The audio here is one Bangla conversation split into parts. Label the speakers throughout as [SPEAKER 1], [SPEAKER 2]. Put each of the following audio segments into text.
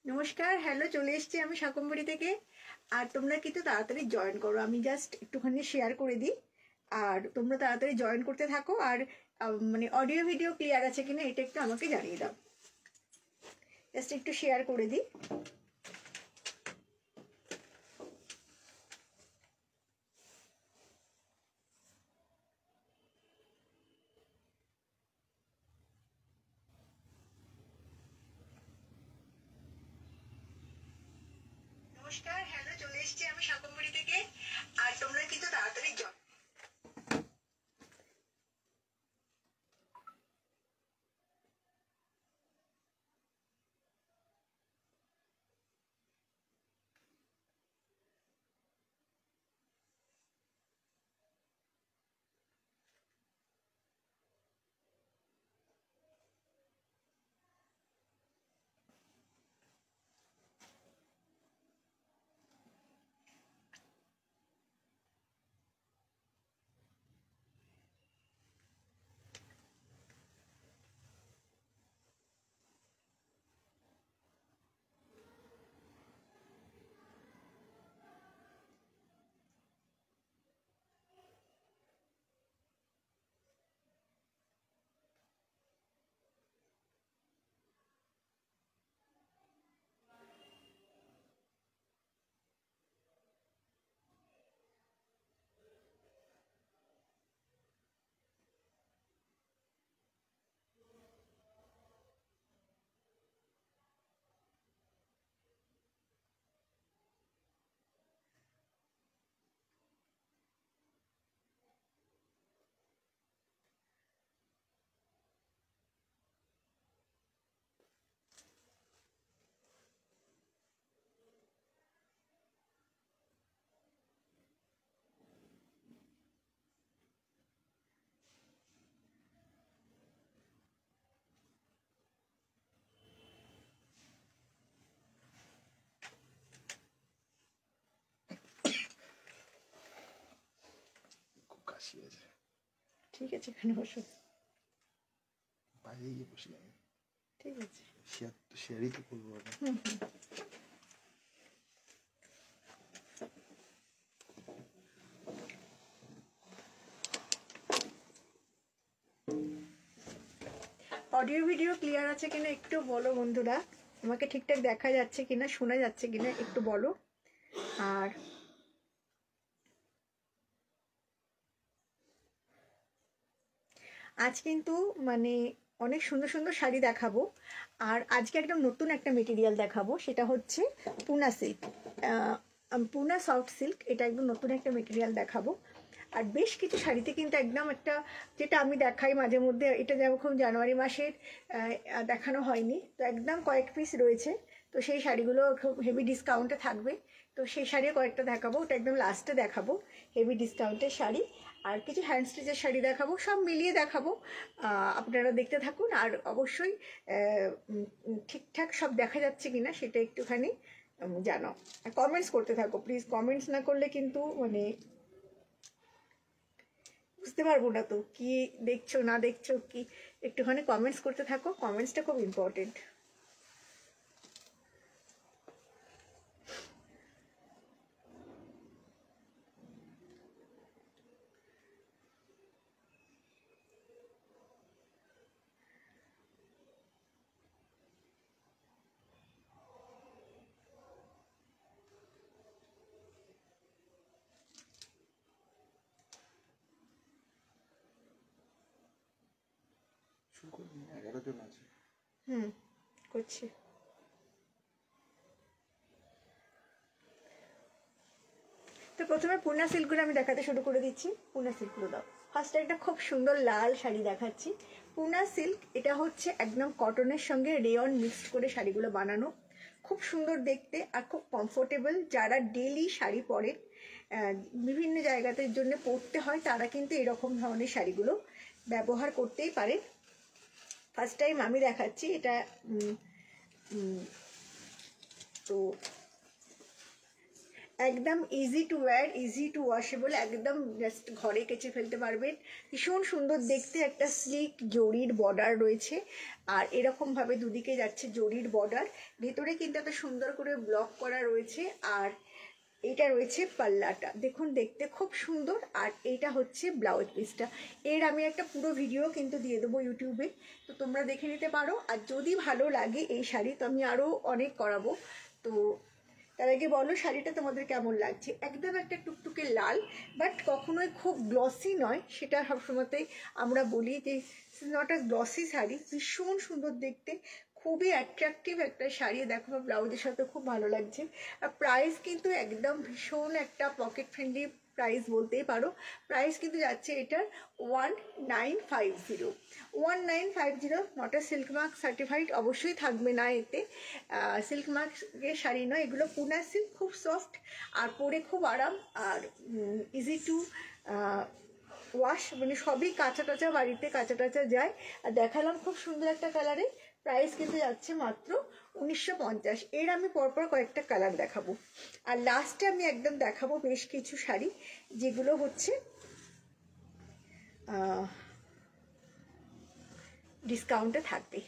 [SPEAKER 1] নমস্কার, হ্যালো, চলে এসেছি আমি শাকম্বরি থেকে। আর তোমরা কিন্তু তাড়াতাড়ি জয়েন করো, আমি জাস্ট একটুখানি শেয়ার করে দিই। আর তোমরা তাড়াতাড়ি জয়েন করতে থাকো। আর মানে অডিও ভিডিও ক্লিয়ার আছে কিনা এটা একটু আমাকে জানিয়ে দাও। জাস্ট একটু শেয়ার করে দিই। নমস্কার, হ্যালো, চলে এসেছি আমি শাকম্বরি থেকে। আর তোমরা কিন্তু তাড়াতাড়ি জয়েন। ঠিক আছে, এখানে বসো।
[SPEAKER 2] বাইরে গিয়ে বসি আমি।
[SPEAKER 1] ঠিক আছে,
[SPEAKER 2] শেয়ারই তো করবো।
[SPEAKER 1] অডিও ভিডিও ক্লিয়ার আছে কিনা একটু বলো বন্ধুরা। আমাকে ঠিকঠাক দেখা যাচ্ছে কিনা, শোনা যাচ্ছে কিনা একটু বলো। আর আজ কিন্তু মানে অনেক সুন্দর সুন্দর শাড়ি দেখাবো। আর আজকে একদম নতুন একটা মেটেরিয়াল দেখাবো, সেটা হচ্ছে পুনা সিল্ক। পুনা সফট সিল্ক, এটা একদম নতুন একটা মেটেরিয়াল দেখাবো। আর বেশ কিছু শাড়িতে কিন্তু একদম একটা, যেটা আমি দেখাই মাঝে মধ্যে, এটা যখন জানুয়ারি মাসের দেখানো হয়নি, তো একদম কয়েক পিস রয়েছে। তো সেই শাড়িগুলো খুব হেভি ডিসকাউন্টে থাকবে। তো সেই শাড়িও কয়েকটা দেখাবো, ওটা একদম লাস্টে দেখাবো হেভি ডিসকাউন্টের শাড়ি। আর কিছু হ্যান্ড স্টিচের শাড়ি দেখাবো, সব মিলিয়ে দেখাবো। আপনারা দেখতে থাকুন। আর অবশ্যই ঠিকঠাক সব দেখা যাচ্ছে কিনা সেটা একটুখানি জানো। কমেন্টস করতে থাকো প্লিজ, কমেন্টস না করলে কিন্তু মানে বুঝতে পারবো না তো কি দেখছো না দেখছো কি। একটুখানি কমেন্টস করতে থাকো, কমেন্টসটা খুব ইম্পর্টেন্ট।
[SPEAKER 2] শুরু করবি? 11 জন আছে।
[SPEAKER 1] করছি। তো প্রথমে পুনা সিল্কগুলো আমি দেখাতে শুরু করে দিচ্ছি। পুনা সিল্কগুলো দাও। ফার্স্টে একটা খুব সুন্দর লাল শাড়ি দেখাচ্ছি। পুনা সিল্ক, এটা হচ্ছে একদম কটনের সঙ্গে রেয়ন মিক্সড করে শাড়িগুলো বানানো। খুব সুন্দর দেখতে আর খুব কমফোর্টেবল। যারা ডেলি শাড়ি পরে, বিভিন্ন জায়গাতে জন্য পরতে হয়, তারা কিন্তু এরকম ধরনের শাড়িগুলো ব্যবহার করতেই পারে। ফার্স্ট টাইম আমি দেখাচ্ছি এটা। তো একদম easy to wire, easy to washable, একদম জাস্ট ঘরে কেচে ফেলতে পারবেন। ভীষণ সুন্দর দেখতে, একটা স্লিক জরির বর্ডার রয়েছে আর এরকমভাবে দুদিকে যাচ্ছে জরির বর্ডার, ভেতরে কিন্তু একটা সুন্দর করে ব্লক করা রয়েছে। আর এইটা রয়েছে পাল্লাটা, দেখুন দেখতে খুব সুন্দর। আর এইটা হচ্ছে ব্লাউজ পিসটা। এর আমি একটা পুরো ভিডিও কিন্তু দিয়ে দেবো ইউটিউবে, তো তোমরা দেখে নিতে পারো। আর যদি ভালো লাগে এই শাড়ি তো আমি আরও অনেক করাবো। তো তার আগে বলো শাড়িটা তোমাদের কেমন লাগছে। একদম একটা টুকটুকে লাল, বাট কখনোই খুব গ্লসি নয়, সেটা সবসময়তেই আমরা বলি যে নট আ গ্লসি শাড়ি, ভীষণ সুন্দর দেখতে, খুবই অ্যাট্রাকটিভ একটা শাড়ি। দেখো ব্লাউজের সাথে খুব ভালো লাগছে। আর প্রাইস কিন্তু একদম ভীষণ একটা পকেট ফ্রেন্ডলি প্রাইস বলতেই পারো। প্রাইস কিন্তু যাচ্ছে এটার 1950, 1950। Not a silk mark certified, অবশ্যই থাকবে না এতে, সিল্ক মার্কের শাড়ি নয় এগুলো, পুনা সিল্ক, খুব সফট আর পরে খুব আরাম আর ইজি টু ওয়াশ, মানে সবই কাঁচা টাচা, বাড়িতে কাঁচা টাচা যায়। আর দেখালাম খুব সুন্দর একটা কালারে। প্রাইস কিন্তু যাচ্ছে মাত্র 1950। এর আমি পরপর কয়েকটা কালার দেখাবো আর লাস্টে আমি একদম দেখাবো বেশ কিছু শাড়ি যেগুলো হচ্ছে ডিসকাউন্টে থাকবে।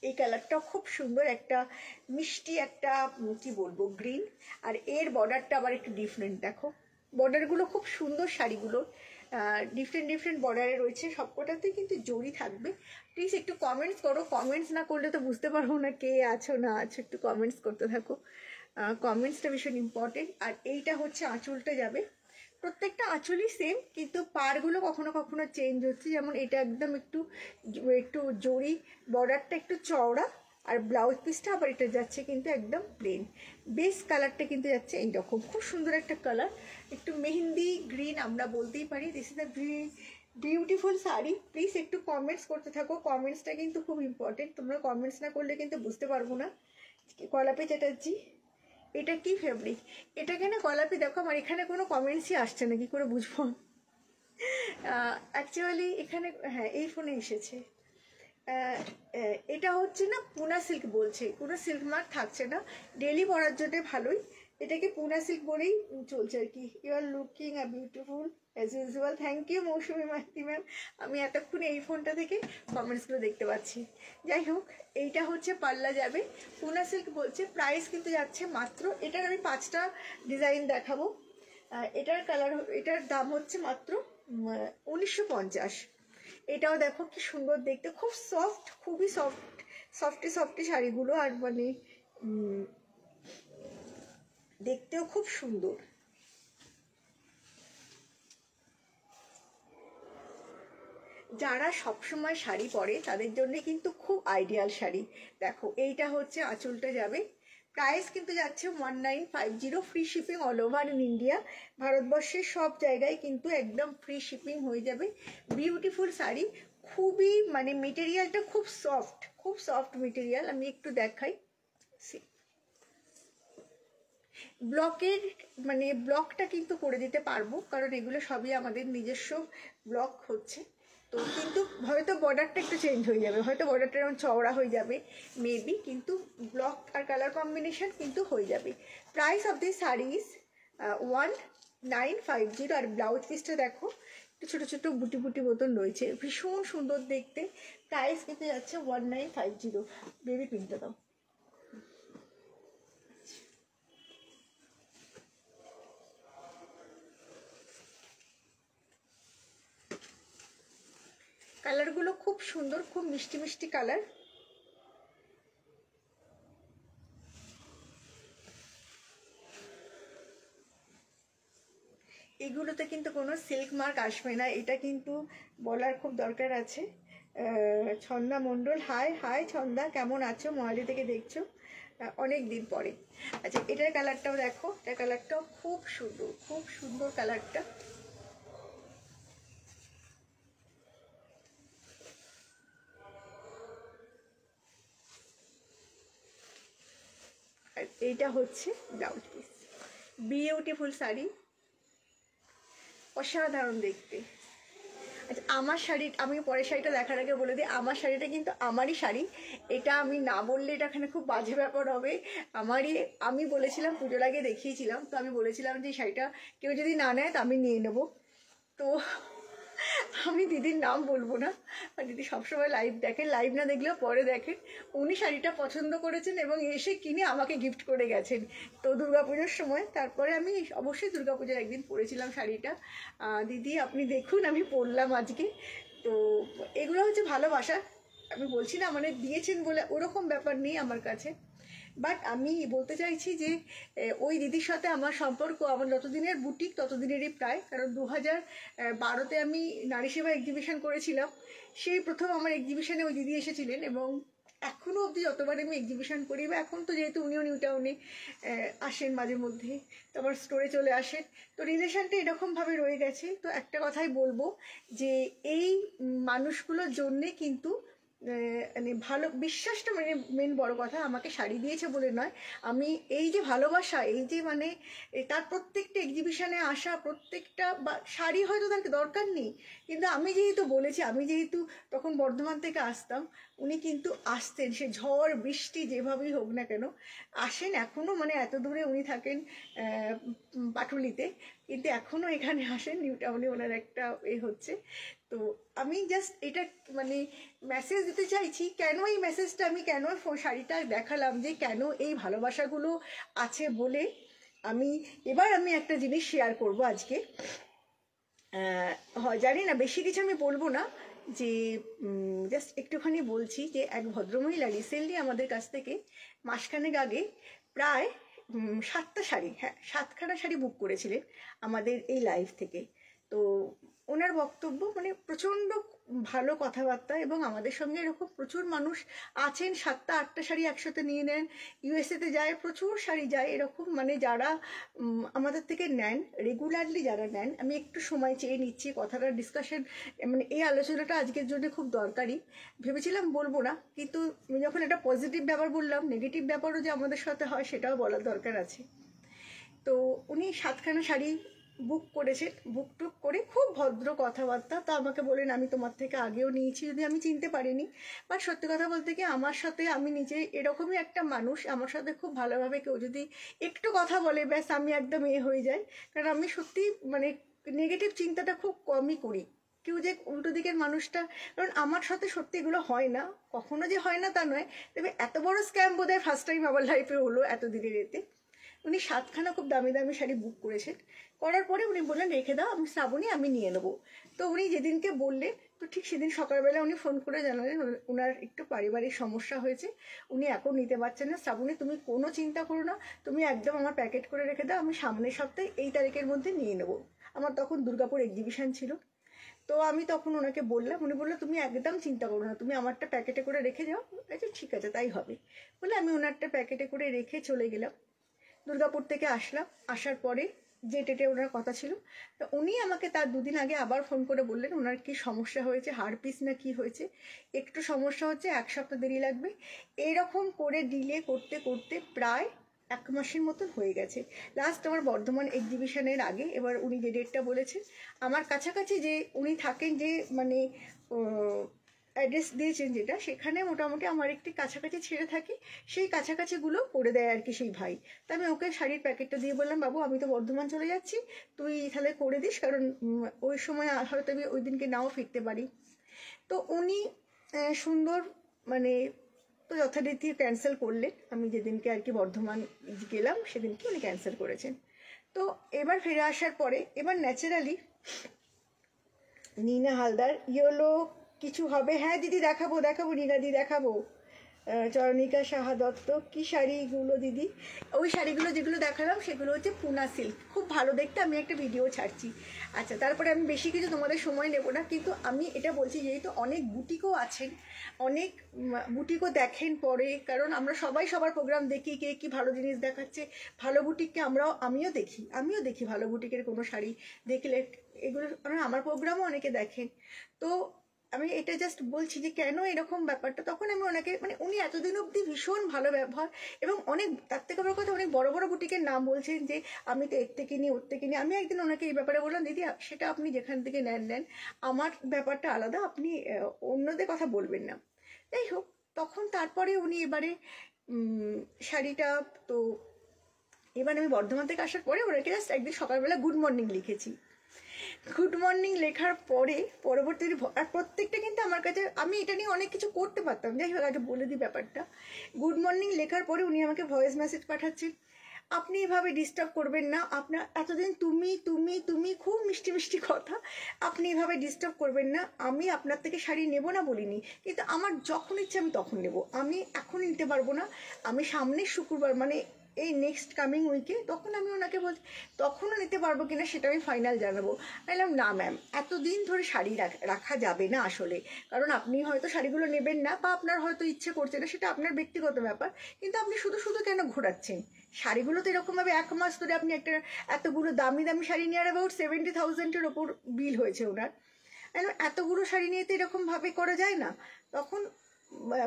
[SPEAKER 1] এই কালারটাও খুব সুন্দর, একটা মিষ্টি একটা কি বলবো গ্রিন, আর এর বর্ডারটা আবার একটু ডিফারেন্ট। দেখো বর্ডারগুলো খুব সুন্দর, শাড়িগুলো ডিফারেন্ট ডিফারেন্ট বর্ডারে রয়েছে, সবকটাতেই কিন্তু জরি থাকবে। প্লিজ একটু কমেন্টস করো, কমেন্টস না করলে তো বুঝতে পারবো না কে আছো না আছো, একটু কমেন্টস করতে থাকো, কমেন্টসটা ভীষণ ইম্পর্টেন্ট। আর এইটা হচ্ছে আঁচলটা যাবে, প্রত্যেকটা আঁচলই সেম কিন্তু পাড়গুলো কখনো কখনো চেঞ্জ হচ্ছে। যেমন এটা একদম একটু একটু জরি, বর্ডারটা একটু চওড়া, আর ব্লাউজ পিসটা আবার এটা যাচ্ছে কিন্তু একদম প্লেন। বেস কালারটা কিন্তু যাচ্ছে এইরকম, খুব সুন্দর একটা কালার, একটু মেহেন্দি গ্রিন আমরা বলতেই পারি। This is a beautiful sari. Please একটু কমেন্টস করতে থাকো, কমেন্টসটা কিন্তু খুব ইম্পর্টেন্ট, তোমরা কমেন্টস না করলে কিন্তু বুঝতে পারবো না। কলাপি চ্যাটার্জি, এটা কি ফেব্রিক, এটা কেন কলাপি, দেখো আমার এখানে কোনো কমেন্টসই আসছে না, কি করে বুঝবো। অ্যাকচুয়ালি এখানে হ্যাঁ এই ফোনে এসেছে। এটা হচ্ছে না পুনা সিল্ক বলছে, কোনো সিল্ক মার্ক থাকছে না, ডেলি পরার জন্য ভালোই, এটাকে পুনা সিল্ক বলেই চলছে আর কি। You are looking a beautiful as usual, thank you Mousumi Maity ma'am. আমি এতক্ষণে এই ফোনটা থেকে কমেন্টসগুলো দেখতে পাচ্ছি। যাই হোক, এইটা হচ্ছে পাল্লা যাবে, পুনা সিল্ক বলছে। প্রাইস কিন্তু যাচ্ছে মাত্র, এটার আমি 5টা ডিজাইন দেখাবো। এটার কালার, এটার দাম হচ্ছে মাত্র 1950। এটাও দেখো কি সুন্দর দেখতে, খুব সফট, খুবই সফট, সফটি সফটি শাড়িগুলো, আর মানে দেখতেও খুব সুন্দর। যারা সবসময় শাড়ি পরে তাদের জন্য কিন্তু খুব আইডিয়াল শাড়ি। দেখো এইটা হচ্ছে আঁচলটা যাবে, প্রাইস কিন্তু যাচ্ছে 1950, free shipping all over in India, ভারতবর্ষের সব জায়গায় কিন্তু একদম ফ্রি শিপিং হয়ে যাবে। বিউটিফুল শাড়ি, খুবই মানে মেটেরিয়ালটা খুব সফট, খুব সফট মেটেরিয়াল। আমি একটু দেখাই, ব্লকের মানে ব্লকটা কিন্তু করে দিতে পারবো, কারণ এগুলো সবই আমাদের নিজস্ব ব্লক হচ্ছে। তো কিন্তু হয়তো বর্ডারটা একটু চেঞ্জ হয়ে যাবে, হয়তো বর্ডারটা এরকম চওড়া হয়ে যাবে মেবি, কিন্তু ব্লক আর কালার কম্বিনেশন কিন্তু হয়ে যাবে। Price of this saris 1950। আর ব্লাউজ পিসটা দেখো একটু ছোটো ছোটো বুটি বুটি মতন রয়েছে, ভীষণ সুন্দর দেখতে। প্রাইস কিন্তু যাচ্ছে 1950। বেবি পিনটা দাও। কালারগুলো খুব সুন্দর, খুব মিষ্টি মিষ্টি কালার। এগুলোতে কিন্তু কোনো সিল্ক মার্ক আসবে না, এটা কিন্তু বলার খুব দরকার আছে। ছন্দা মণ্ডল, হাই হাই ছন্দা, কেমন আছো, মহালি থেকে দেখছো অনেক দিন পরে। আচ্ছা এটার কালারটাও দেখো, এটার কালারটাও খুব সুন্দর, খুব সুন্দর কালারটা। আর এইটা হচ্ছে ব্লাউজ পিস। বিউটিফুল শাড়ি, অসাধারণ দেখতে। আচ্ছা, আমার শাড়ি, আমি পরের শাড়িটা দেখার আগে বলে দিই, আমার শাড়িটা কিন্তু আমারই শাড়ি। এটা আমি না বললে এটা এখানে খুব বাজে ব্যাপার হবে। আমারই, আমি বলেছিলাম পুজোর আগে দেখিয়েছিলাম, তো আমি বলেছিলাম যে শাড়িটা কেউ যদি না নেয় তো আমি নিয়ে নেবো। তো আমি দিদির নাম বলবো না, আর দিদি সবসময় লাইভ দেখেন, লাইভ না দেখলেও পরে দেখেন। উনি শাড়িটা পছন্দ করেছেন এবং এসে কিনে আমাকে গিফট করে গেছেন তো দুর্গাপুজোর সময়। তারপরে আমি অবশ্যই দুর্গাপুজোর একদিন পরেছিলাম শাড়িটা। দিদি আপনি দেখুন আমি পরলাম আজকে। তো এগুলো হচ্ছে ভালোবাসা। আমি বলছি না মানে দিয়েছেন বলে ওরকম ব্যাপার নেই আমার কাছে, বাট আমি বলতে চাইছি যে ওই দিদির সাথে আমার সম্পর্ক আমার যতদিনের বুটিক ততদিনেরই প্রায়, কারণ 2012-তে আমি নারী সেবা এক্সিবিশন করেছিলাম। সেই প্রথম আমার এক্সিবিশনে ওই দিদি এসেছিলেন এবং এখনও অবধি যতবার আমি এক্সিবিশন করি, বা এখন তো যেহেতু উনিও নিউ টাউনে আসেন মাঝে মধ্যে, তো আমার স্টোরে চলে আসেন, তো রিলেশনটা এরকমভাবে রয়ে গেছে। তো একটা কথাই বলবো যে এই মানুষগুলোর জন্যে কিন্তু মানে ভালো বিশ্বাসটা, মানে মেন বড় কথা, আমাকে শাড়ি দিয়েছে বলে নয়, আমি এই যে ভালোবাসা, এই যে মানে তার প্রত্যেকটা এক্সিবিশনে আসা, প্রত্যেকটা, বা শাড়ি হয়তো তার দরকার নেই, কিন্তু আমি যেহেতু বলেছি, আমি যেহেতু তখন বর্ধমান থেকে আসতাম, উনি কিন্তু আসতেন, সে ঝড় বৃষ্টি যেভাবেই হোক না কেন আসেন। এখনও মানে এত দূরে উনি থাকেন পাটুলিতে, কিন্তু এখনও এখানে আসেন, নিউ টাউনে ওনার একটা হচ্ছে। তো আমি জাস্ট এটা মানে মেসেজ দিতে চাইছি, কেন এই মেসেজটা আমি কেন শাড়িটা দেখালাম, যে কেন এই ভালোবাসাগুলো আছে বলে। এবার আমি একটা জিনিস শেয়ার করব আজকে। জানি না বেশি কিছু আমি বলবো না, যে জাস্ট একটুখানি বলছি যে এক ভদ্রমহিলা রিসেন্টলি আমাদের কাছ থেকে মাসখানেক আগে প্রায় 7টা শাড়ি, হ্যাঁ 7খানা শাড়ি বুক করেছিলেন আমাদের এই লাইভ থেকে। তো ওনার বক্তব্য মানে প্রচণ্ড ভালো কথাবার্তা, এবং আমাদের সঙ্গে এরকম প্রচুর মানুষ আছেন 7টা 8টা শাড়ি একসাথে নিয়ে নেন, ইউএসএতে যায়, প্রচুর শাড়ি যায় এরকম, মানে যারা আমাদের থেকে নেন রেগুলারলি, যারা নেন। আমি একটু সময় চেয়ে নিচ্ছি, কথাটা ডিসকাশন মানে এই আলোচনাটা আজকের জন্য খুব দরকারি। ভেবেছিলাম বলবো না, কিন্তু যখন একটা পজিটিভ ব্যাপার বললাম, নেগেটিভ ব্যাপারও যে আমাদের সাথে হয় সেটাও বলার দরকার আছে। তো উনি 7খানা শাড়ি বুক করেছেন, বুক টুক করে খুব ভদ্র কথাবার্তা। তো আমাকে বলেন আমি তোমার থেকে আগেও নিয়েছি, যদি আমি চিনতে পারিনি, বাট সত্যি কথা বলতে কি আমার সাথে, আমি নিজে এরকমই একটা মানুষ, আমার সাথে খুব ভালোভাবে কেউ যদি একটু কথা বলে ব্যাস আমি একদম হয়ে যাই। কারণ আমি সত্যি মানে নেগেটিভ চিন্তাটা খুব কমই করি, কেউ যে উল্টো দিকের মানুষটা, কারণ আমার সাথে সত্যি এগুলো হয় না, কখনো যে হয় না তা নয়, তবে এত বড় স্ক্যাম বোধহয় ফার্স্ট টাইম আমার লাইফে হলো এত দিনের এতে। উনি 7খানা খুব দামি দামি শাড়ি বুক করেছেন, করার পরে উনি বললেন রেখে দাও, আমি শ্রাবণী আমি নিয়ে নেবো। তো উনি যেদিনকে বললেন, তো ঠিক সেদিন সকালবেলা উনি ফোন করে জানালেন ওনার একটু পারিবারিক সমস্যা হয়েছে, উনি এখন নিতে পারছেন না। শ্রাবণী তুমি কোনো চিন্তা করো না, তুমি একদম আমার প্যাকেট করে রেখে দাও, আমি সামনের সপ্তাহে এই তারিখের মধ্যে নিয়ে নেবো। আমার তখন দুর্গাপুর এক্সিবিশন ছিল। তো আমি তখন ওনাকে বললাম, উনি বললো তুমি একদম চিন্তা করো না, তুমি আমারটা প্যাকেটে করে রেখে যাও। আচ্ছা ঠিক আছে তাই হবে বলে আমি ওনারটা প্যাকেটে করে রেখে চলে গেলাম। দুর্গাপুর থেকে আসলাম, আসার পরে যে ডেটে ওনার কথা ছিল, তো উনি আমাকে তার 2 দিন আগে আবার ফোন করে বললেন ওনার কি সমস্যা হয়েছে, হাড় পিস না কি হয়েছে, একটু সমস্যা হচ্ছে, 1 সপ্তাহ দেরি লাগবে। এরকম করে ডিলে করতে করতে প্রায় 1 মাসের মতন হয়ে গেছে। লাস্ট আমার বর্ধমান এক্সিবিশনের আগে, এবার উনি যে ডেটটা বলেছেন আমার কাছাকাছি, যে উনি থাকেন যে মানে অ্যাড্রেস দিয়েছেন যেটা, সেখানে মোটামুটি আমার একটি কাছাকাছি ছেড়ে থাকি, সেই কাছাকাছিগুলো করে দেয় আর কি সেই ভাই। তা আমি ওকে শাড়ির প্যাকেটটা দিয়ে বললাম বাবু আমি তো বর্ধমান চলে যাচ্ছি, তুই তাহলে করে দিস, কারণ ওই সময় হয়তো আমি ওই দিনকে নাও ফিরতে পারি। তো উনি সুন্দর মানে তো যথারীতি ক্যান্সেল করলেন, আমি যেদিনকে আর কি বর্ধমান গেলাম সেদিনকে উনি ক্যান্সেল করেছেন। তো এবার ফিরে আসার পরে এবার ন্যাচারালি নীনা হালদার ইয়েলো কিছু হবে, হ্যাঁ দিদি দেখাবো দেখাবো, নীনা দি দেখাবো। চরণিকা সাহা দত্ত, কী শাড়িগুলো দিদি? ওই শাড়িগুলো যেগুলো দেখালাম সেগুলো হচ্ছে পুনা সিল্ক, খুব ভালো দেখতে, আমি একটা ভিডিও ছাড়ছি। আচ্ছা তারপরে আমি বেশি কিছু তোমাদের সময় নেব না, কিন্তু আমি এটা বলছি যেহেতু অনেক বুটিকও আছেন, অনেক বুটিকও দেখেন পরে, কারণ আমরা সবাই সবার প্রোগ্রাম দেখি, কে কী ভালো জিনিস দেখাচ্ছে, ভালো বুটিককে আমিও দেখি ভালো বুটিকের কোনো শাড়ি দেখলে, এগুলো কারণ আমার প্রোগ্রামও অনেকে দেখেন। তো আমি এটা জাস্ট বলছি যে কেন এরকম ব্যাপারটা। তখন আমি ওনাকে মানে উনি এতদিন অবধি ভীষণ ভালো ব্যবহার এবং অনেক তার থেকে বড় কথা অনেক বড় বড় বুটিকের নাম বলছেন যে আমি তো এর থেকে নিই ওর থেকে নিই। আমি একদিন ওনাকে এই ব্যাপারে বললাম দিদি সেটা আপনি যেখান থেকে নেন আমার ব্যাপারটা আলাদা, আপনি অন্যদের কথা বলবেন না। যাই হোক, তখন তারপরে উনি এবারে শাড়িটা তো এবার আমি বর্ধমান থেকে আসার পরে ওনাকে জাস্ট একদিন সকালবেলা গুড মর্নিং লিখেছি। গুড মর্নিং লেখার পরে পরবর্তী আর প্রত্যেকটা কিন্তু আমার কাছে আমি এটা নিয়ে অনেক কিছু করতে পারতাম, যাই হোক আগে বলে দিই ব্যাপারটা। গুড মর্নিং লেখার পরে উনি আমাকে ভয়েস মেসেজ পাঠাচ্ছেন, আপনি এভাবে ডিস্টার্ব করবেন না, আপনার এতদিন তুমি তুমি তুমি খুব মিষ্টি মিষ্টি কথা, আপনি এভাবে ডিস্টার্ব করবেন না। আমি আপনার থেকে শাড়ি নেব না বলিনি, কিন্তু আমার যখন ইচ্ছে আমি তখন নেব, আমি এখন নিতে পারবো না, আমি সামনের শুক্রবার মানে এই নেক্সট কামিং উইকে তখন আমি ওনাকে বলছি তখনও নিতে পারবো কিনা সেটা আমি ফাইনাল জানাবো। বললাম না ম্যাম, এতদিন ধরে শাড়ি রাখা যাবে না আসলে, কারণ আপনি হয়তো শাড়িগুলো নেবেন না বা আপনার হয়তো ইচ্ছে করছে না, সেটা আপনার ব্যক্তিগত ব্যাপার, কিন্তু আপনি শুধু শুধু কেন ঘোরাচ্ছেন শাড়িগুলো? তো এরকমভাবে 1 মাস ধরে আপনি একটা এতগুলো দামি দামি শাড়ি নিয়ে অ্যাবাউট 70,000-এর ওপর বিল হয়েছে ওনার, এতগুলো শাড়ি নিয়ে তো এরকমভাবে করা যায় না। তখন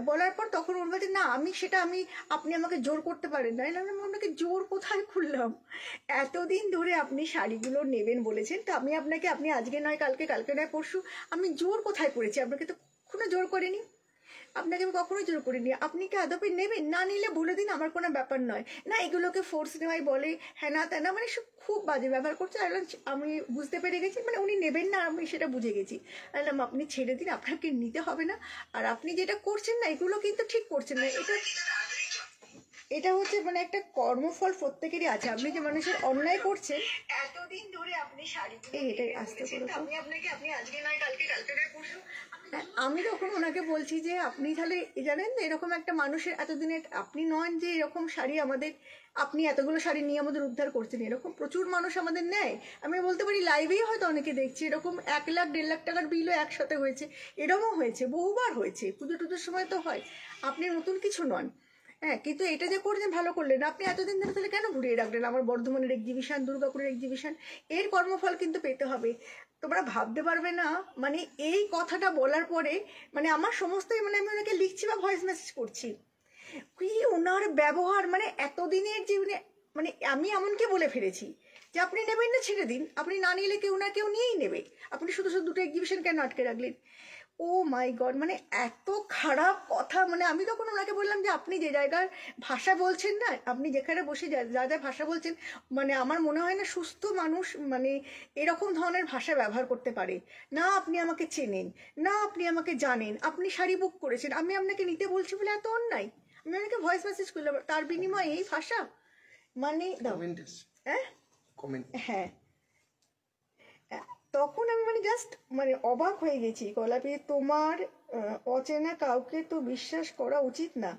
[SPEAKER 1] বলার পর তখন ওর বলছে না আমি সেটা আমি আপনি আমাকে জোর করতে পারেন না। আমি আপনাকে জোর কোথায় খুললাম? এতদিন ধরে আপনি শাড়িগুলো নেবেন বলেছেন, তো আমি আপনাকে আপনি আজকে নয় কালকে, কালকে নয় পরশু, আমি জোর কোথায় করেছি? আপনাকে তো কখনো জোর করিনি, আপনাকে আমি কখনোই জোর করিনি। আপনি কি আদপে নেবেন? না নিলে বলে দিন, আমার কোনো ব্যাপার নয়। না এগুলোকে ফোর্স নেওয়াই বলে, হ্যাঁ না তা না, মানে সব খুব বাজে ব্যবহার করছে। আমি বুঝতে পেরে গেছি, মানে উনি নেবেন না আমি সেটা বুঝে গেছি। বললাম আপনি ছেড়ে দিন, আপনাকে নিতে হবে না, আর আপনি যেটা করছেন না এগুলো কিন্তু ঠিক করছেন না। এটা হচ্ছে মানে একটা কর্মফল প্রত্যেকেরই আছে। আপনি যে মানুষের অন্যায় করছেন এতদিন ধরে আপনি শাড়ি এটাই আসতে করে আমি আপনাকে আপনি আজকে নয় কালকে, কালকে নয় পরশু, আমি তখন ওনাকে বলছি যে আপনি তাহলে জানেন না এরকম একটা মানুষের এতদিনের আপনি নন যে এরকম শাড়ি আমাদের, আপনি এতগুলো শাড়ি নিয়ে আমাদের উদ্ধার করছেন, এরকম প্রচুর মানুষ আমাদের নেয়। আমি বলতে পারি লাইভেই হয়তো অনেকে দেখছি এরকম 1 লাখ 1.5 লাখ টাকার বিলও একসাথে হয়েছে, এরকমও হয়েছে, বহুবার হয়েছে, পুজো টুজোর সময় তো হয়। আপনি নতুন কিছু নন, হ্যাঁ, কিন্তু এটা যে করছেন ভালো করলেন। আপনি এতদিন ধরে তাহলে কেন ঘুরিয়ে রাখলেন আমার বর্ধমানের এক্সিবিশন, দুর্গাপুরের এক্সিবিশন? এর কর্মফল কিন্তু পেতে হবে। তোমরা ভাবতে পারবে না, মানে এই কথাটা বলার পরে মানে আমার সমস্ত মানে আমি ওনাকে লিখছি বা ভয়েস মেসেজ করছি, কি ওনার ব্যবহার, মানে এতদিনের যে মানে আমি এমনকি বলে ফেলেছি যে আপনি নেবেন না ছেড়ে দিন, আপনি না নিলে কেউ না কেউ নিয়েই নেবে, আপনি শুধু শুধু দুটো এক্সিবিশন কেন আটকে রাখলেন? ও মাই গড, মানে এত খারাপ কথা। মানে আমি তখন ওনাকে বললাম যে আপনি যে জায়গার ভাষা বলছেন না, আপনি যেখানে বসে যা যা ভাষা বলছেন, মানে আমার মনে হয় না সুস্থ মানুষ মানে এরকম ধরনের ভাষা ব্যবহার করতে পারে না। আপনি আমাকে চেনেন না, আপনি আমাকে জানেন, আপনি শাড়ি বুক করেছেন, আমি আপনাকে নিতে বলছি বলে এত অন্যায়? আমি ওনাকে ভয়েস মেসেজ করলাম, তার বিনিময়ে এই ভাষা, মানে হ্যাঁ হ্যাঁ। তখন আমি মানে জাস্ট মানে অবাক হয়ে গেছি। কলাপি তোমার অচেনা কাউকে তো বিশ্বাস করা উচিত না।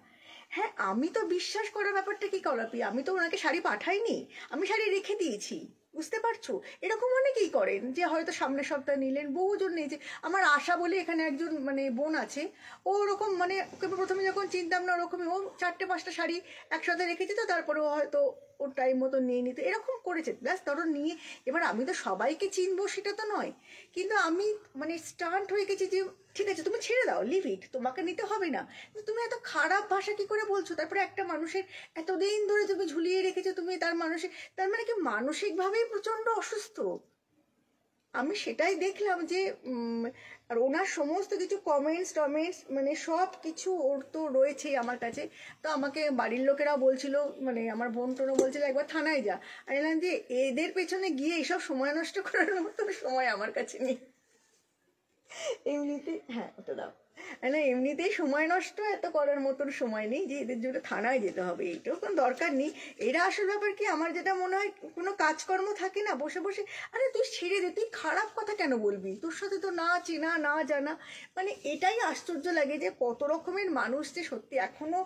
[SPEAKER 1] হ্যাঁ, আমি তো বিশ্বাস করার ব্যাপারটা কি কলাপি, আমি তো ওনাকে শাড়ি পাঠাইনি, আমি শাড়ি রেখে দিয়েছি, বুঝতে পারছো? এরকম অনেকেই করেন যে হয়তো সামনের সপ্তাহে নিলেন, বহুজন নিয়েছে। আমার আশা বলে এখানে একজন মানে বোন আছে, ও ওরকম মানে ওকে প্রথমে যখন চিনতাম না ওরকমই, ও 4-5টা শাড়ি একসাথে রেখেছে, তো তারপরে ও হয়তো ওর টাইম মতো নিয়ে নিতে এরকম করেছে, ব্যাস ধরো নিয়ে। এবার আমি তো সবাইকে চিনবো সেটা তো নয়, কিন্তু আমি মানে স্টান্ট হয়ে গেছি যে ঠিক আছে তুমি ছেড়ে দাও, লিভ ইট, তোমাকে নিতে হবে না। তুমি এত খারাপ ভাষা কি করে বলছো? তারপরে একটা মানুষের এতদিন ধরে তুমি ঝুলিয়ে রেখেছো, তুমি তার মানুষের, তার মানে কি মানসিকভাবেই প্রচন্ড অসুস্থ। আমি সেটাই দেখলাম যে আর ওনার সমস্ত কিছু কমেন্টস মানে সব কিছু ওর তো রয়েছেই আমার কাছে। তো আমাকে বাড়ির লোকেরা বলছিল, মানে আমার বোন টোনও বলছিল একবার থানায় যা। আমি বললাম যে এদের পেছনে গিয়ে এইসব সময় নষ্ট করার মতো সময় আমার কাছে নেই, এমনিতে হ্যাঁ ওটা দাও না, এমনিতেই সময় নষ্ট এত করার মতন সময় নেই যে এদের জন্য থানায় যেতে হবে, এইটাও কোনো দরকার নেই। এরা আসল ব্যাপার কি, আমার যেটা মনে হয় কোনো কাজকর্ম থাকে না, বসে বসে আরে তুই ছেড়ে দে, তুই খারাপ কথা কেন বলবি, তোর সাথে তো না চেনা না জানা। মানে এটাই আশ্চর্য লাগে যে কত রকমের মানুষ যে সত্যি এখনো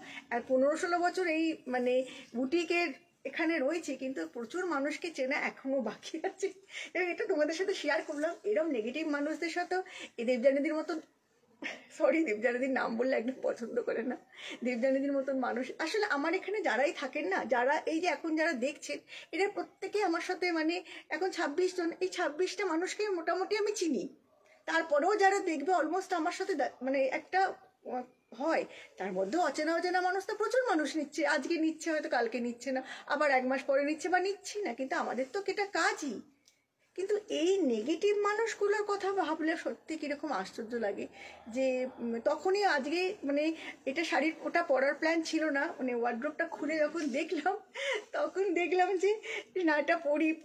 [SPEAKER 1] 15-16 বছর এই মানে বুটিকের এখানে রয়েছে, কিন্তু প্রচুর মানুষকে চেনা এখনো বাকি আছে। এবং এটা তোমাদের সাথে শেয়ার করলাম, এরকম নেগেটিভ মানুষদের সাথেও এই দেবযানীদির মতন, সরি দেবযানীদির নাম বললে একদম পছন্দ করে না, দেবযানীদির মতন মানুষ আসলে আমার এখানে যারাই থাকেন না, যারা এই যে এখন যারা দেখছেন, এরা প্রত্যেকেই আমার সাথে মানে এখন 26 জন, এই 26টা মানুষকে মোটামুটি আমি চিনি। তারপরেও যারা দেখবে অলমোস্ট আমার সাথে মানে একটা হয়, তার মধ্যে অচেনা অচেনা মানুষ তো প্রচুর মানুষ নিচ্ছে, আজকে নিচ্ছে হয়তো কালকে নিচ্ছে না, আবার 1 মাস পরে নিচ্ছে বা নিচ্ছি না, কিন্তু আমাদের তো এটা কাজই। কিন্তু এই নেগেটিভ মানুষগুলোর কথা ভাবলে সত্যি কীরকম আশ্চর্য লাগে যে তখনই আজকে মানে এটা শাড়ির ওটা পরার প্ল্যান ছিল না, মানে ওয়ার্ড্রোবটা খুলে যখন দেখলাম তখন দেখলাম যে না এটা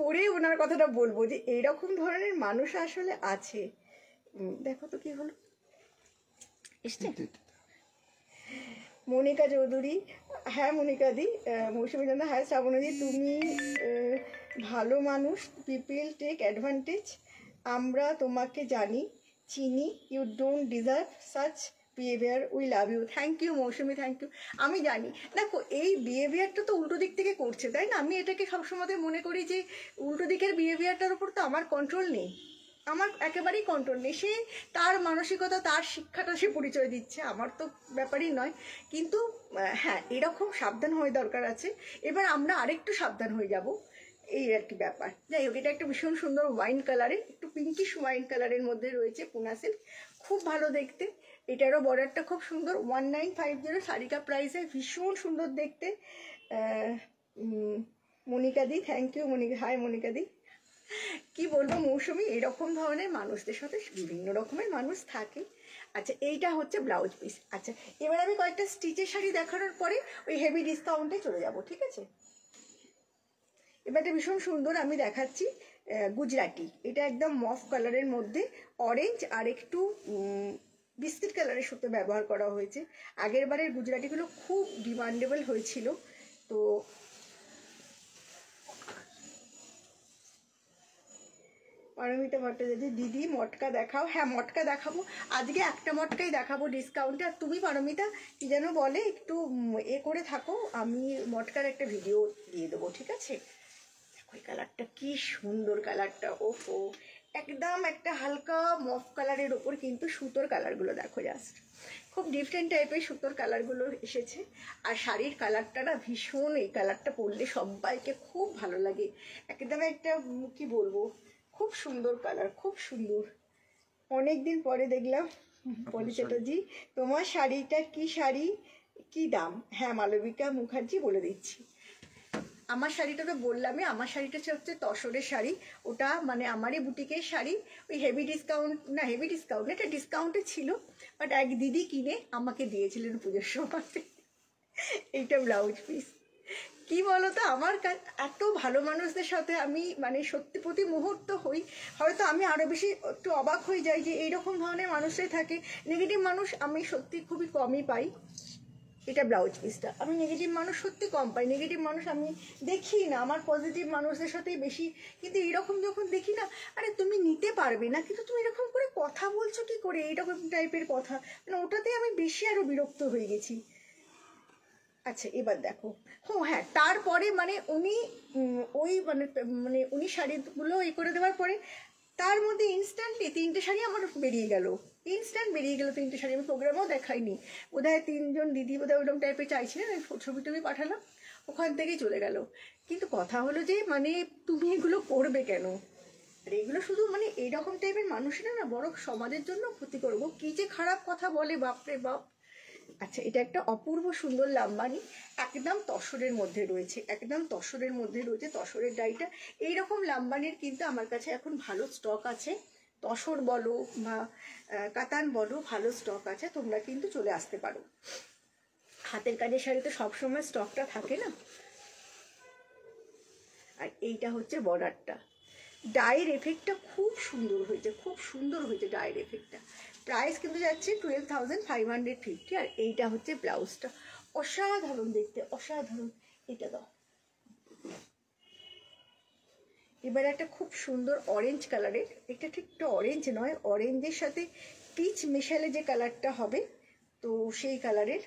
[SPEAKER 1] পরে ওনার কথাটা বলবো যে এইরকম ধরনের মানুষ আসলে আছে। দেখো তো কি হলো, এসছে মনিকা চৌধুরী। হ্যাঁ মনিকাদি, মৌসুমী জানা, হ্যাঁ শ্রাবণী, তুমি ভালো মানুষ, পিপল টেক অ্যাডভান্টেজ, আমরা তোমাকে জানি চিনি, you don't deserve such behaviour, we love you. Thank you Mousumi, thank you. আমি জানি, দেখো এই বিহেভিয়ারটা তো উল্টো দিক থেকে করছে, তাই না? আমি এটাকে সবসময় মনে করি যে উল্টো দিকের বিহেভিয়ারটার উপর তো আমার কন্ট্রোল নেই, আমার একেবারেই কন্ট্রোল নেই। সে তার মানসিকতা, তার শিক্ষাটা সে পরিচয় দিচ্ছে, আমার তো ব্যাপারই নয়। কিন্তু হ্যাঁ, এরকম সাবধান হওয়া দরকার আছে। এবার আমরা আরেকটু সাবধান হয়ে যাব, এই আর কি ব্যাপার। যাই হোক, এটা একটা ভীষণ সুন্দর ওয়াইন কালারের, একটু পিঙ্কিশ ওয়াইন কালারের মধ্যে রয়েছে পুনা সিল্ক, খুব ভালো দেখতে। এটারও বর্ডারটা খুব সুন্দর, 1950 শাড়িকা প্রাইসে, ভীষণ সুন্দর দেখতে। মনিকাদি, থ্যাংক ইউ মনিকা, হাই মনিকাদি। কি বলবো মৌসুমি, এরকম ধরনের মানুষদের সাথে বিভিন্ন রকমের মানুষ থাকে। আচ্ছা, এইটা হচ্ছে ব্লাউজ পিস। আচ্ছা, এবার আমি কয়েকটা স্টিচের শাড়ি দেখানোর পরে ওই হেভি ডিসকাউন্টে চলে যাব, ঠিক আছে? এবার এটা ভীষণ সুন্দর আমি দেখাচ্ছি, গুজরাটি। এটা একদম মফ কালারের মধ্যে অরেঞ্জ আর একটু বিস্কিট কালারের সুতো ব্যবহার করা হয়েছে। আগের বারের গুজরাটিগুলো খুব ডিমান্ডেবল হয়েছিল। তো পারমিতা ভট্টাচার্য, দিদি মটকা দেখাও। হ্যাঁ মটকা দেখাবো, আজকে একটা মটকাই দেখাবো ডিসকাউন্টে। আর তুমি পারমিতা কি যেন বলে, একটু এ করে থাকো, আমি মটকার একটা ভিডিও দিয়ে দেবো, ঠিক আছে? দেখো এই কালারটা কি সুন্দর, কালারটা ওফো, একদম একটা হালকা মফ কালারের ওপর কিন্তু সুতোর কালারগুলো দেখো, জাস্ট খুব ডিফারেন্ট টাইপের সুতোর কালারগুলো এসেছে। আর শাড়ির কালারটা না ভীষণ, এই কালারটা পরলে সবাইকে খুব ভালো লাগে, একদম একটা কি বলবো, খুব সুন্দর কালার, খুব সুন্দর। অনেকদিন পরে দেখলাম। পলি চ্যাটার্জি, তোমার শাড়িটা কি শাড়ি, কি দাম? হ্যাঁ মালবিকা মুখার্জি বলে দিচ্ছি। আমার শাড়িটা তো বললামই, আমার শাড়িটা হচ্ছে তসরের শাড়ি, ওটা মানে আমারই বুটিকের শাড়ি। ওই হেভি ডিসকাউন্ট না, হেভি ডিসকাউন্ট এটা ডিসকাউন্টে ছিল, বাট এক দিদি কিনে আমাকে দিয়েছিলেন পুজোর সময়। এইটা ব্লাউজ পিস। কি বলতো, আমার এত ভালো মানুষদের সাথে আমি মানে সত্যি প্রতি মুহূর্ত হই, হয়তো আমি আরও বেশি একটু অবাক হয়ে যাই যে এইরকম ধরনের মানুষরাই থাকে। নেগেটিভ মানুষ আমি সত্যি খুবই কমই পাই। এটা ব্লাউজ পিসটা, আমি নেগেটিভ মানুষ সত্যি কম পাই, নেগেটিভ মানুষ আমি দেখি না, আমার পজিটিভ মানুষদের সাথেই বেশি। কিন্তু এরকম যখন দেখি না, আরে তুমি নিতে পারবে না কিন্তু তুমি এরকম করে কথা বলছো কি করে, এইরকম টাইপের কথা, মানে ওটাতে আমি বেশি আরও বিরক্ত হয়ে গেছি। আচ্ছা এবার দেখো, হ্যাঁ তারপরে মানে উনি ওই মানে উনি শাড়িগুলো এই করে দেওয়ার পরে তার মধ্যে ইনস্ট্যান্টলি 3টে শাড়ি আমার বেরিয়ে গেল, ইনস্ট্যান্ট বেরিয়ে গেল 3টে শাড়ি। আমি প্রোগ্রামেও দেখাইনি, বোধহয় 3জন দিদি বোধহয় ওরকম টাইপের চাইছিলেন, ছবি টবি পাঠালাম, ওখান থেকেই চলে গেল। কিন্তু কথা হলো যে মানে তুমি এগুলো করবে কেন? আর এগুলো শুধু মানে এইরকম টাইপের মানুষেরা না বড় সমাজের জন্য ক্ষতি করবো, কি যে খারাপ কথা বলে, বাপরে বাপ। আচ্ছা, এটা একটা অপূর্ব সুন্দর লাম্বানি, একদম তসরের মধ্যে রয়েছে, একদম তসরের মধ্যে রয়েছে, তসরের ডাইটা। এইরকম লাম্বানির কিন্তু আমার কাছে এখন ভালো স্টক আছে, তসর বলো বা কাতান বলো, ভালো স্টক আছে, তোমরা কিন্তু চলে আসতে পারো। হাতের কাজের শাড়িতে সবসময় স্টকটা থাকে না। আর এইটা হচ্ছে বর্ডারটা, ডায়ের এফেক্টটা খুব সুন্দর হয়েছে, খুব সুন্দর হয়েছে ডায়ের এফেক্টটা। প্রাইস কিন্তু যাচ্ছে 12,550। আর এইটা হচ্ছে ব্লাউজটা, অসাধারণ দেখতে, অসাধারণ। এটা দাও। এবার একটা খুব সুন্দর অরেঞ্জ কালারের, এটা ঠিক একটা অরেঞ্জ নয়, অরেঞ্জের সাথে পিচ মেশালে যে কালারটা হবে, তো সেই কালারের।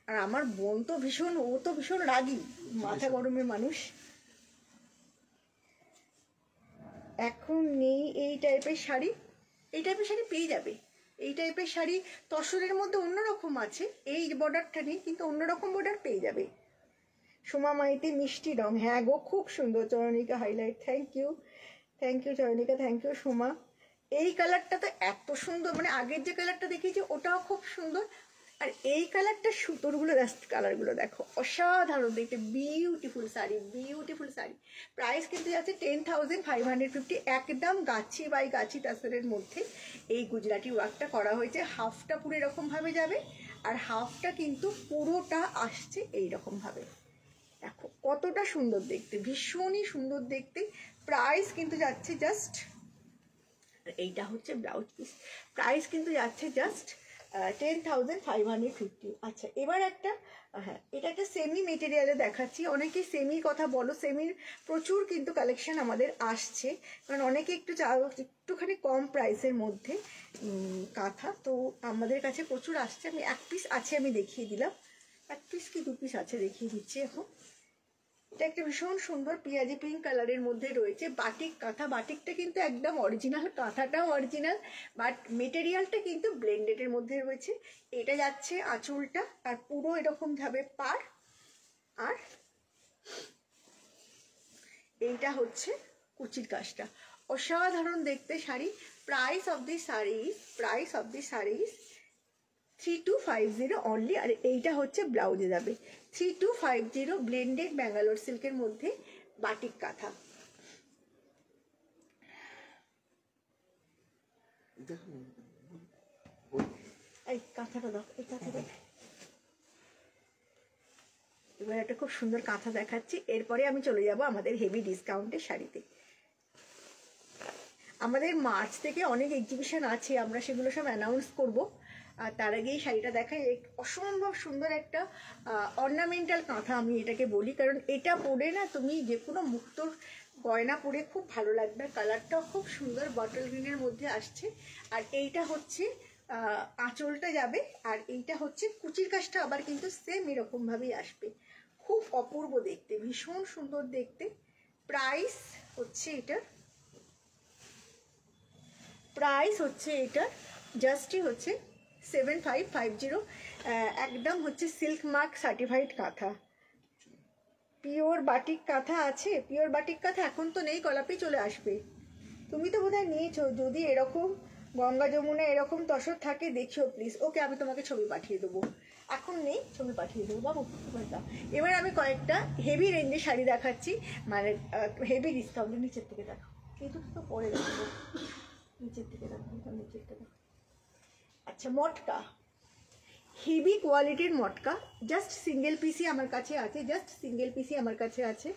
[SPEAKER 1] আর আমার বোন তো ভীষণ, ও তো ভীষণ রাগী, মাথা গরমের মানুষ। এখন নেই এই টাইপের শাড়ি, এই টাইপের শাড়ি পেয়ে যাবে, এই টাইপের শাড়ি তসরের মধ্যে অন্যরকম আছে, এই বর্ডারটা নেই কিন্তু অন্যরকম বর্ডার পেয়ে যাবে। সোমা মাইতি, মিষ্টি রং, হ্যাঁ গো খুব সুন্দর। Chayanika highlight, thank you Chayanika, thank you Soma. এই কালারটা তো এত সুন্দর, মানে আগের যে কালারটা দেখিয়েছি ওটাও খুব সুন্দর, আর এই কালারটা সুতোরগুলো কালারগুলো দেখো অসাধারণ দেখতে, beautiful sari, beautiful sari. Price কিন্তু যাচ্ছে 10,550, একদম গাছি বাই গাছি তাসরের মধ্যে এই গুজরাটি ওয়ার্কটা করা হয়েছে। হাফটা পুরো এরকমভাবে যাবে, আর হাফটা কিন্তু পুরোটা আসছে এইরকমভাবে। দেখো কতটা সুন্দর দেখতে, ভীষণই সুন্দর দেখতে। প্রাইস কিন্তু যাচ্ছে জাস্ট, এইটা হচ্ছে ব্লাউজ পিস, প্রাইস কিন্তু যাচ্ছে জাস্ট 10,550। আচ্ছা এবার একটা, হ্যাঁ এটা একটা সেমি মেটেরিয়ালে দেখাচ্ছি। অনেকেই সেমি কথা বলো, সেমির প্রচুর কিন্তু কালেকশন আমাদের আসছে, কারণ অনেকে একটুখানি কম প্রাইসের মধ্যে কাঁথা, তো আমাদের কাছে প্রচুর আসছে। আমি এক পিস আছে আমি দেখিয়ে দিলাম, এক পিস কি দু পিস আছে দেখিয়ে দিচ্ছি এখন। এটা একটা ভীষণ সুন্দর পিঁয়াজি পিঙ্ক কালারের মধ্যে রয়েছে বাটিক কাঁথা। বাটিকটা কিন্তু একদম অরিজিনাল, কাঁথাটাও অরিজিনাল, বাট মেটেরিয়ালটা কিন্তু ব্লেন্ডেডের মধ্যে রয়েছে। এটা যাচ্ছে আঁচলটা, আর পুরো এরকম যাবে পার, আর এইটা হচ্ছে কুচির কাজটা। অসাধারণ দেখতে sari. Price of the saris 3250 only, আর এইটা হচ্ছে ব্লাউজে যাবে 3250, ব্লেন্ডেড ব্যাঙ্গালোর সিল্কের মধ্যে বাটিক কাঁথা। এই কাঁথাটা দাও, এই কাঁথাটা। এবার একটা খুব সুন্দর কাঁথা দেখাচ্ছি, এরপরে আমি চলে যাব আমাদের হেভি ডিসকাউন্টের শাড়িতে। আমাদের মার্চ থেকে অনেক এক্সিবিশন আছে, আমরা সেগুলো সব অ্যানাউন্স করব। আর তার আগে এই শাড়িটা দেখাই, অসম্ভব সুন্দর একটা অর্নামেন্টাল কাঁথা আমি এটাকে বলি, কারণ এটা পরে না তুমি যে কোনো মুক্তোর গয়না পরে খুব ভালো লাগবে। কালারটাও খুব সুন্দর, বটল গ্রিনের মধ্যে আসছে। আর এইটা হচ্ছে আঁচলটা যাবে, আর এইটা হচ্ছে কুচির কাজটা আবার কিন্তু সেম এরকমভাবেই আসবে। খুব অপূর্ব দেখতে, ভীষণ সুন্দর দেখতে। প্রাইস হচ্ছে এটার, প্রাইস হচ্ছে এটার জাস্টই হচ্ছে 7550। একদম হচ্ছে সিল্ক মার্ক সার্টিফাইড কাঁথা, পিওর বাটিক কাঁথা আছে। পিওর বাটিক কাঁথা এখন তো নেই, কলাপি চলে আসবে। তুমি তো বোধহয় নিয়েছো, যদি এরকম গঙ্গা যমুনা এরকম তসর থাকে দেখিও প্লিজ। ওকে আমি তোমাকে ছবি পাঠিয়ে দেবো, এখন নেই ছবি পাঠিয়ে দেবো বাবু। এবার আমি কয়েকটা হেভি রেঞ্জের শাড়ি দেখাচ্ছি, মানে হেভি ডিসকাউন্ট। নিচের থেকে দেখো, কিন্তু তো পরে দেখো, নিচের থেকে দেখো, নিচের থেকে। আচ্ছা মটকা, হেভি কোয়ালিটির মটকা, জাস্ট সিঙ্গেল পিসই আমার কাছে আছে, জাস্ট সিঙ্গেল পিসই আমার কাছে আছে।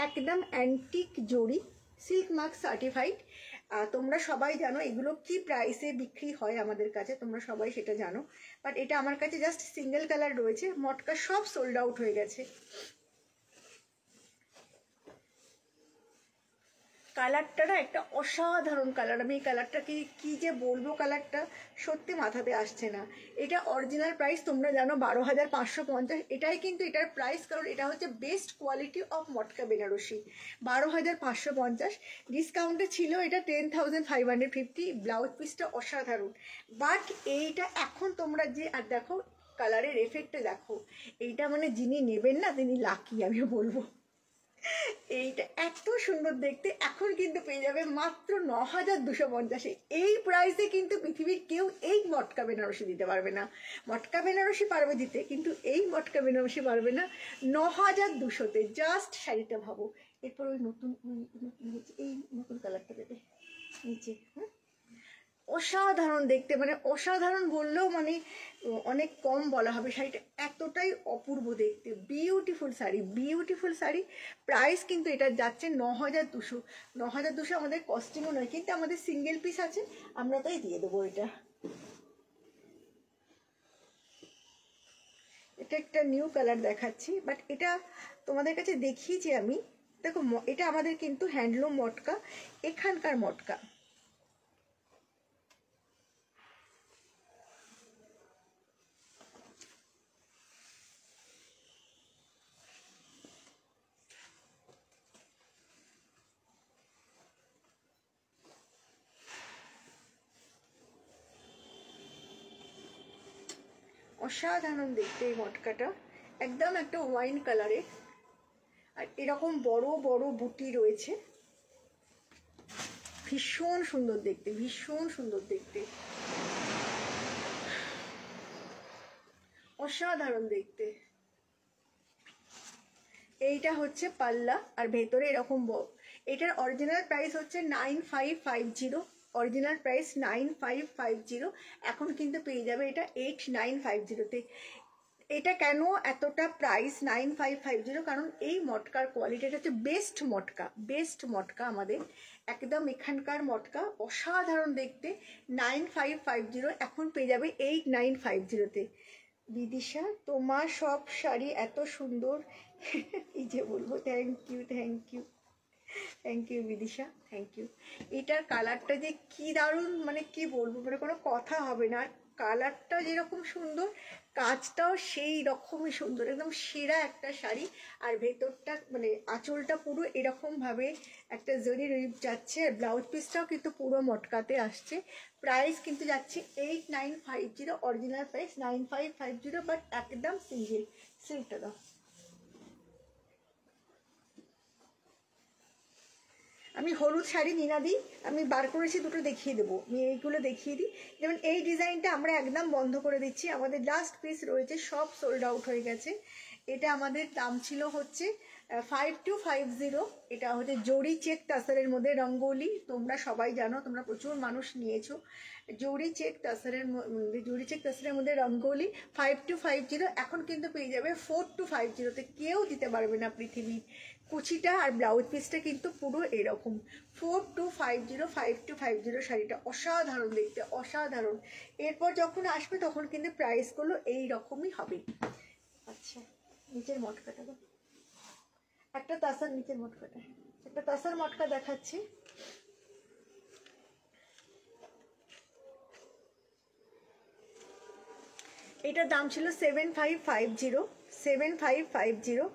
[SPEAKER 1] একদম অ্যান্টিক জড়ি, সিল্ক মার্ক সার্টিফাইড। তোমরা সবাই জানো এগুলো কি প্রাইসে বিক্রি হয় আমাদের কাছে, তোমরা সবাই সেটা জানো, বাট এটা আমার কাছে জাস্ট সিঙ্গেল কালার রয়েছে। মটকা সব সোল্ড আউট হয়ে গেছে। কালারটা না একটা অসাধারণ কালার, আমি এই কালারটা কি যে বলবো, কালারটা সত্যি মাথাতে আসছে না। এটা অরিজিনাল প্রাইস তোমরা জানো 12,550, এটাই কিন্তু এটার প্রাইস, কারণ এটা হচ্ছে বেস্ট কোয়ালিটি অফ মটকা বেনারসি। 12,550, ডিসকাউন্টে ছিল এটা 10,550। ব্লাউজ পিসটা অসাধারণ, বাট এইটা এখন তোমরা যে, আর দেখো কালারের এফেক্টটা দেখো, এইটা মানে যিনি নেবেন না তিনি লাকি আমি বলবো। এইটা এত সুন্দর দেখতে, এখন কিন্তু পেয়ে যাবে মাত্র 9,250। এই প্রাইসে কিন্তু পৃথিবীর কেউ এই মটকা বেনারসি দিতে পারবে না। মটকা বেনারসি পারবে দিতে, কিন্তু এই মটকা বেনারসি পারবে না 9,200-তে। জাস্ট শাড়িটা ভাবো। এরপর ওই নতুন এই নতুন কালারটা দেবে নিচে। অসাধারণ দেখতে, মানে অসাধারণ বললেও মানে অনেক কম বলা হবে। শাড়িটা এতটাই অপূর্ব দেখতে, beautiful sari, beautiful sari. Price কিন্তু এটা যাচ্ছে 9,200। 9,200 আমাদের কস্টিংও নয়, কিন্তু আমাদের সিঙ্গেল পিস আছে, আমরা তাই দিয়ে দেবো এটা। এটা একটা নিউ কালার দেখাচ্ছি, বাট এটা তোমাদের কাছে দেখিয়েছি আমি। দেখো এটা আমাদের কিন্তু হ্যান্ডলুম মটকা, এখানকার মটকা। অসাধারণ দেখতে এই মটকাটা, একদম একটা ওয়াইন কালারের, আর এরকম বড় বড় বুটি রয়েছে। ভীষণ সুন্দর দেখতে, ভীষণ সুন্দর দেখতে, অসাধারণ দেখতে। এইটা হচ্ছে পাল্লা আর ভেতরে এরকম এটার অরিজিনাল প্রাইস হচ্ছে 9550, অরিজিনাল প্রাইস 9550, এখন কিন্তু পেয়ে যাবে এটা 8950-তে। এটা কেন এতটা প্রাইস 9550? কারণ এই মটকার কোয়ালিটিটা হচ্ছে বেস্ট মটকা, বেস্ট মটকা আমাদের একদম এখানকার মটকা, অসাধারণ দেখতে। 9550 এখন পেয়ে যাবে 8950-তে। বিদিশা, তোমার সব শাড়ি এত সুন্দর, এই যে বলবো, thank you, thank you, thank you Bidisha, thank you. এটার কালারটা যে কি দারুণ, মানে কি বলবো, মানে কোনো কথা হবে না। কালারটা যেরকম সুন্দর, কাজটাও সেই রকমই সুন্দর, একদম সেরা একটা শাড়ি। আর ভেতরটা মানে আঁচলটা পুরো এরকমভাবে একটা জরি রিপ যাচ্ছে, ব্লাউজ পিসটাও কিন্তু পুরো মটকাতে আসছে। প্রাইস কিন্তু যাচ্ছে 8950, অরিজিনাল প্রাইস 9550, বাট একদম সিঙ্গেল। সিল্কটা দাও। আমি হলুদ শাড়ি নিনাদি আমি বার করেছি, দুটো দেখিয়ে দেবো, আমি এইগুলো দেখিয়ে দিই। যেমন এই ডিজাইনটা আমরা একদম বন্ধ করে দিচ্ছি, আমাদের লাস্ট পিস রয়েছে, সব সোল্ড আউট হয়ে গেছে। এটা আমাদের দাম ছিল হচ্ছে 5250। এটা হচ্ছে জরি চেক টাসারের মধ্যে রঙ্গোলি, তোমরা সবাই জানো, তোমরা প্রচুর মানুষ নিয়েছো। জরি চেক টাসারের মধ্যে, জরি চেক টাসারের মধ্যে রঙ্গোলি 5250, এখন কিন্তু পেয়ে যাবে 4250-তে। কেউ দিতে পারবে না পৃথিবীর। কুচিটা আর ব্লাউজ পিসটা কিন্তু পুরো এরকম 4250, 5250 শাড়িটা অসাধারণ দেখতে, অসাধারণ। এরপর যখন আসবে তখন কিন্তু প্রাইসগুলো এই রকমই হবে। আচ্ছা, নিচের মটকাটা দাও, একটা তাসার নিচের মটকাটা, একটা তাসার মটকা দেখাচ্ছি। এটার দাম ছিল 7550, 7550,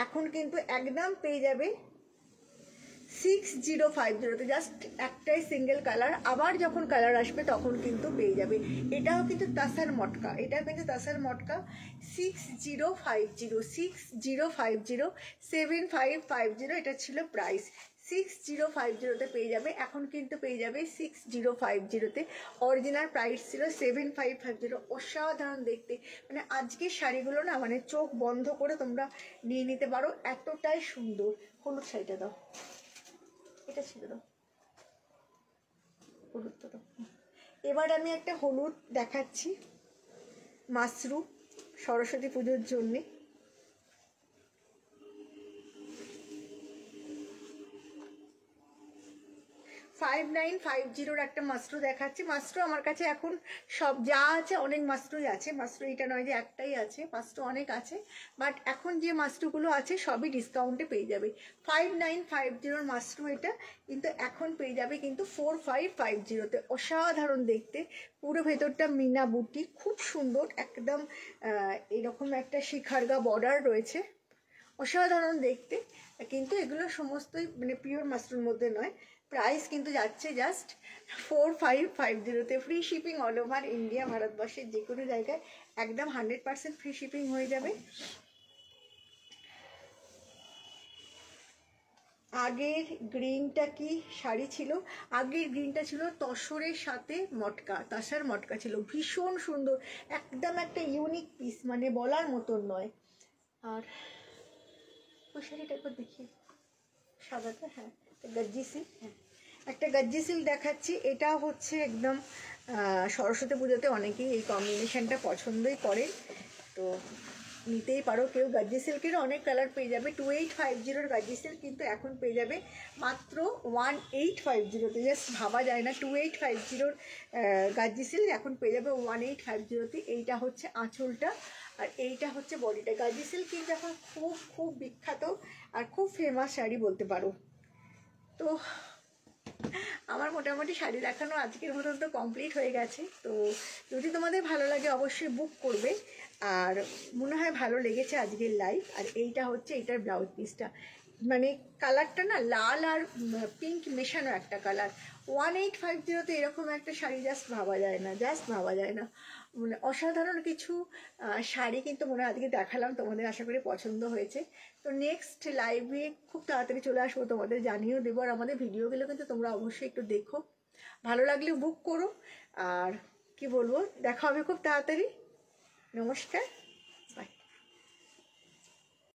[SPEAKER 1] এখন কিন্তু একদম পেয়ে যাবে 6050-তে। জাস্ট একটাই সিঙ্গেল কালার, আবার যখন কালার আসবে তখন কিন্তু পেয়ে যাবে। এটাও কিন্তু তাসার মটকা, এটাও কিন্তু তাসার মটকা। 6050, 6050, 7550 এটা ছিল প্রাইস। 6050-তে পেয়ে যাবে, এখন কিন্তু পেয়ে যাবে 6050-তে। অরিজিনাল প্রাইস ছিল 7550। অসাধারণ দেখতে, মানে আজকের শাড়িগুলো না, মানে চোখ বন্ধ করে তোমরা নিয়ে নিতে পারো, এতটাই সুন্দর। হলুদ শাড়িটা দাও, এটা ছিল দাও, হলুদটা দাও। এবার আমি একটা হলুদ দেখাচ্ছি, মাশরুম, সরস্বতী পুজোর জন্যে। 5950-র একটা মাশরু দেখাচ্ছি। মাশরু আমার কাছে এখন সব যা আছে, অনেক মাশরুই আছে, মাশরু এটা নয় যে একটাই আছে, মাশরু অনেক আছে, বাট এখন যে মাশরুগুলো আছে সবই ডিসকাউন্টে পেয়ে যাবে। 5950-র মাশরু এটা, কিন্তু এখন পেয়ে যাবে কিন্তু 4550-তে। অসাধারণ দেখতে, পুরো ভেতরটা মিনা বুটি, খুব সুন্দর, একদম এরকম একটা শিখারগা বর্ডার রয়েছে, অসাধারণ দেখতে। কিন্তু এগুলো সমস্তই মানে পিওর মাশরুর মধ্যে নয়। প্রাইস কিন্তু যাচ্ছে জাস্ট 4550-তে। Free shipping all over India, ভারতবর্ষের যে কোনো জায়গায় একদম 100% ফ্রি শিপিং হয়ে যাবে। আগের গ্রিনটা কি শাড়ি ছিল? আগের গ্রিনটা ছিল তসরের সাথে মটকা, তাসার মটকা ছিল, ভীষণ সুন্দর, একদম একটা ইউনিক পিস, মানে বলার মতন নয়। আর ওই শাড়িটা একবার দেখি, সাদাটা, হ্যাঁ, গজ্জি সিল্ক, হ্যাঁ, একটা গজ্জি সিল্ক দেখাচ্ছি। এটা হচ্ছে একদম সরস্বতী পুজোতে অনেকেই এই কম্বিনেশনটা পছন্দই করে, তো নিতেই পারো কেউ। গজ্জি সিল্কের অনেক কালার পেয়ে যাবে। 2850-র গজ্জি সিল্ক কিন্তু এখন পেয়ে যাবে মাত্র 1850-তে। জাস্ট ভাবা যায় না, 2850-র গজ্জি সিল্ক এখন পেয়ে যাবে 1850-তে। এইটা হচ্ছে আঁচলটা আর এইটা হচ্ছে বডিটা। গজ্জি সিল্ক কিন্তু এখন খুব খুব বিখ্যাত আর খুব ফেমাস শাড়ি বলতে পারো। তো আমার মোটামুটি শাড়ি দেখানো আজকের মতন তো কমপ্লিট হয়ে গেছে। তো যদি তোমাদের ভালো লাগে অবশ্যই বুক করবে। আর মনে হয় ভালো লেগেছে আজকের লাইভ। আর এইটা হচ্ছে এটার ব্লাউজ পিসটা, মানে কালারটা না লাল আর পিঙ্ক মেশানো একটা কালার। 1850-তে এরকম একটা শাড়ি জাস্ট ভাবা যায় না, জাস্ট ভাবা যায় না। মানে অসাধারণ কিছু শাড়ি কিন্তু মনে হয় আজকে দেখালাম তোমাদের, আশা করি পছন্দ হয়েছে। তো নেক্সট লাইভে খুব তাড়াতাড়ি চলে আসবো, তোমাদের জানিয়েও দেবো। আর আমাদের ভিডিওগুলো কিন্তু তোমরা অবশ্যই একটু দেখো, ভালো লাগলে বুক করো। আর কি বলবো, দেখা হবে খুব তাড়াতাড়ি। নমস্কার।